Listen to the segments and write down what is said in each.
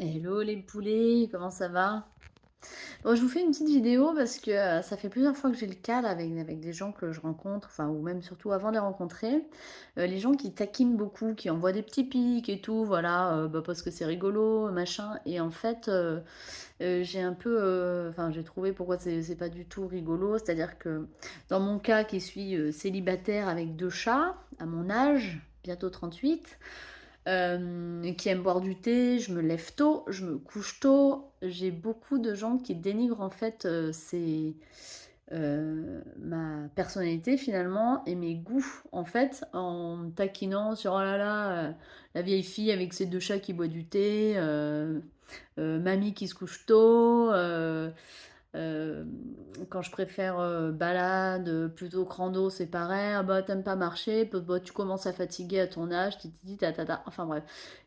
Hello les poulets, comment ça va? Bon, je vous fais une petite vidéo parce que ça fait plusieurs fois que j'ai le cas là, avec des gens que je rencontre, enfin, ou même surtout avant de les rencontrer. Les gens qui taquinent beaucoup, qui envoient des petits pics et tout, voilà, bah, parce que c'est rigolo, machin. Et en fait, j'ai un peu, enfin, j'ai trouvé pourquoi c'est pas du tout rigolo. C'est-à-dire que dans mon cas, qui suis célibataire avec deux chats, à mon âge, bientôt 38. Qui aiment boire du thé, je me lève tôt, je me couche tôt. J'ai beaucoup de gens qui dénigrent en fait ma personnalité finalement et mes goûts en fait en me taquinant sur oh là là, la vieille fille avec ses deux chats qui boit du thé, mamie qui se couche tôt. Euh, Quand je préfère balade plutôt que rando, c'est pareil. Ah bah t'aimes pas marcher, bah, tu commences à fatiguer à ton âge, titi tatata. Enfin bref,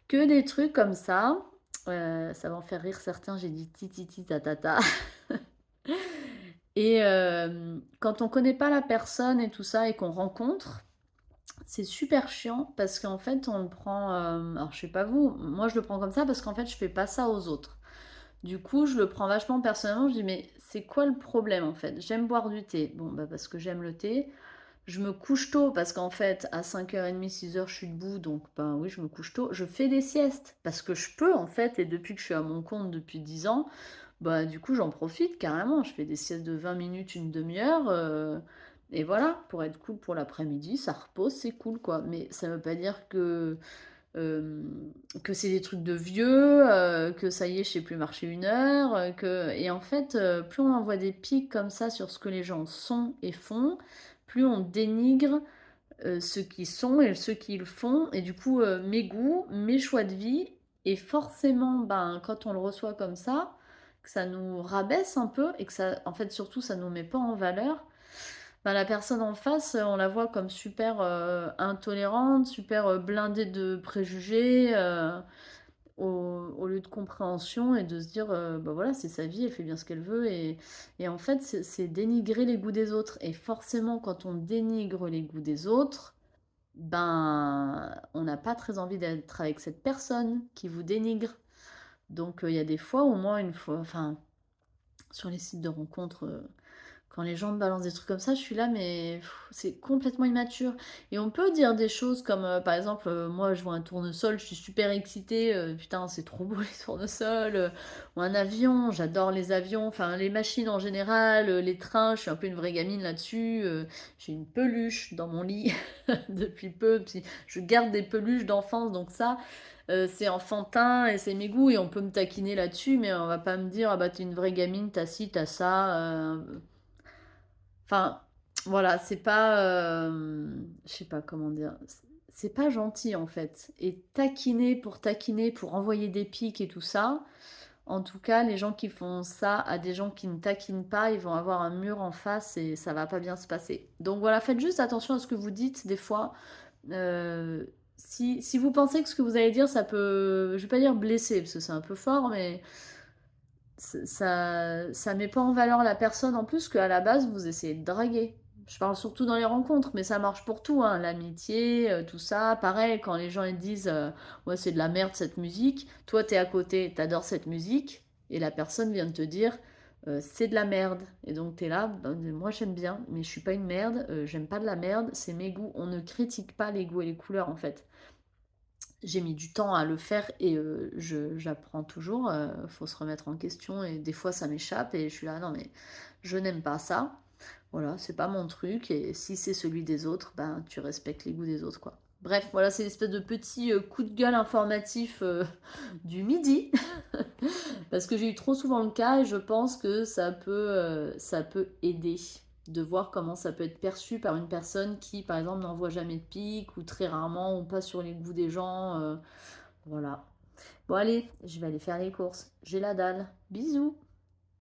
que des trucs comme ça. Ça va en faire rire certains. J'ai dit titi tatata. Et quand on connaît pas la personne et tout ça et qu'on rencontre, c'est super chiant parce qu'en fait on le prend. Alors je sais pas vous, moi je le prends comme ça parce qu'en fait je fais pas ça aux autres. Du coup, je le prends vachement personnellement. Je dis, mais c'est quoi le problème en fait? J'aime boire du thé. Bon, bah parce que j'aime le thé. Je me couche tôt parce qu'en fait, à 5h30, 6h, je suis debout. Donc, ben oui, je me couche tôt. Je fais des siestes parce que je peux en fait. Et depuis que je suis à mon compte depuis 10 ans, bah du coup, j'en profite carrément. Je fais des siestes de 20 minutes, une demi-heure. Et voilà, pour être cool pour l'après-midi, ça repose, c'est cool quoi. Mais ça veut pas dire euh, que c'est des trucs de vieux, que ça y est, je sais plus marcher une heure, et en fait, plus on envoie des pics comme ça sur ce que les gens sont et font, plus on dénigre ceux qui sont et ceux qui le font, et du coup, mes goûts, mes choix de vie, et forcément, ben, quand on le reçoit comme ça, que ça nous rabaisse un peu, et que ça, en fait, surtout, ça nous met pas en valeur, ben, la personne en face, on la voit comme super intolérante, super blindée de préjugés, au lieu de compréhension et de se dire, bah voilà, c'est sa vie, elle fait bien ce qu'elle veut. Et en fait, c'est dénigrer les goûts des autres. Et forcément, quand on dénigre les goûts des autres, ben, on n'a pas très envie d'être avec cette personne qui vous dénigre. Donc, il y a des fois, au moins une fois, enfin, sur les sites de rencontres, quand les gens me balancent des trucs comme ça, je suis là, mais c'est complètement immature. Et on peut dire des choses comme, par exemple, moi, je vois un tournesol, je suis super excitée, putain, c'est trop beau les tournesols, ou un avion, j'adore les avions, enfin, les machines en général, les trains, je suis un peu une vraie gamine là-dessus. J'ai une peluche dans mon lit depuis peu, puis je garde des peluches d'enfance, donc ça, c'est enfantin et c'est mes goûts, et on peut me taquiner là-dessus, mais on va pas me dire, ah bah, t'es une vraie gamine, t'as ci, t'as ça. Enfin, voilà, c'est pas, je sais pas comment dire, c'est pas gentil en fait. Et taquiner, pour envoyer des pics et tout ça, en tout cas, les gens qui font ça à des gens qui ne taquinent pas, ils vont avoir un mur en face et ça va pas bien se passer. Donc voilà, faites juste attention à ce que vous dites des fois. Euh, si vous pensez que ce que vous allez dire, ça peut, je vais pas dire blesser, parce que c'est un peu fort, mais ça met pas en valeur la personne en plus qu'à la base vous essayez de draguer. Je parle surtout dans les rencontres, mais ça marche pour tout, hein, l'amitié, tout ça. Pareil, quand les gens ils disent ouais, c'est de la merde cette musique, toi t'es à côté, t'adores cette musique, et la personne vient de te dire c'est de la merde. Et donc t'es là, ben, moi j'aime bien, mais je suis pas une merde, j'aime pas de la merde, c'est mes goûts. On ne critique pas les goûts et les couleurs en fait. J'ai mis du temps à le faire et j'apprends toujours. Faut se remettre en question et des fois ça m'échappe et je suis là, non mais je n'aime pas ça. Voilà, c'est pas mon truc et si c'est celui des autres, ben tu respectes les goûts des autres quoi. Bref, voilà, c'est l'espèce de petit coup de gueule informatif du midi parce que j'ai eu trop souvent le cas et je pense que ça peut aider de voir comment ça peut être perçu par une personne qui, par exemple, n'envoie jamais de pique ou très rarement ou pas sur les goûts des gens. Voilà. Bon, allez, je vais aller faire les courses. J'ai la dalle. Bisous.